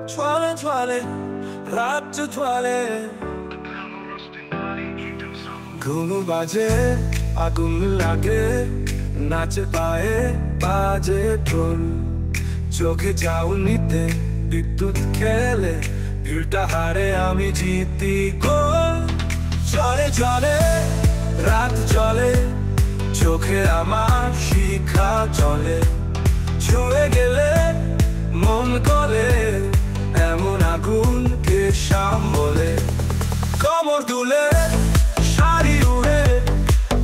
ছোঁয়ালে রাত ছোঁয়ালে ঘুম বাজে আগুন লাগে নাচে পায়ে বাজে ঢোল চোখে চাউনিতে বিদ্যুৎ খেলে ভিড়টা হারে আমি জিতি গোল চলে চলে রাত চলে চোখে আমার শিখা চলে ছুঁয়ে গেলে মন করে এমন আগুনকে সামলে কোমর দুলে শাড়ি উড়ে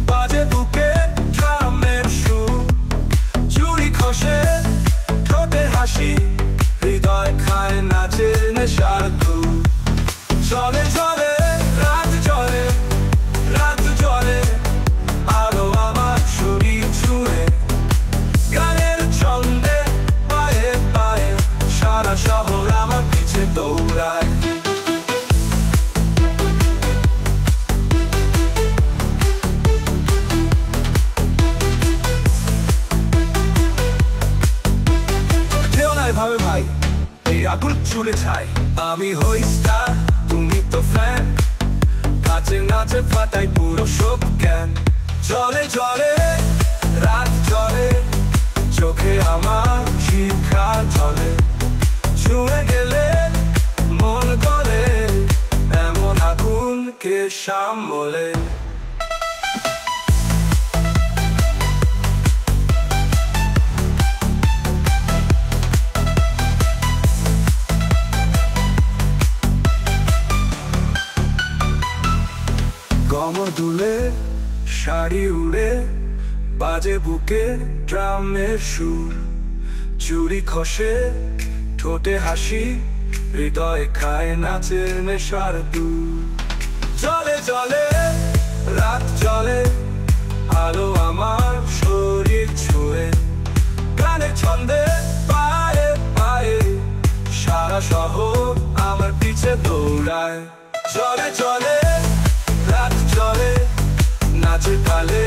বাজে বুকে ড্রামের সুর চুড়ি খসে ঠোঁটে হাসি হৃদয় খায় নাচে নেশার ধূপ চলে চলে রাত চলে রাত চলে আলো আমার শরীর ছুঁয়ে গানের ছন্দে পায়ে পায়ে সারা শহর আমার পিছে দৌড়ায় ভাবে ভাই এই আগুন চলে যায় আমি হই স্টার তুমি তো ফ্যান কাছে নাচে ফাটাই পুরো সব জ্ঞান চলে চলে রাত চলে চোখে আমার শিখা চলে ছুঁয়ে গেলে মন করে এমন আগুনকে সামলে কোমর দুলে শাড়ি উড়ে বাজে বুকে ড্রামের সুর চুড়ি খসে ঠোঁটে হাসি হৃদয় খায় নাচে নেশার দূর চলে চলে রাত চলে আলো আমার শরীর ছুঁয়ে গানে ছন্দে পায়ে পায়ে সারা শহর আমার পিছে দৌড়ায় চলে চলে রাত চলে নাচে তালে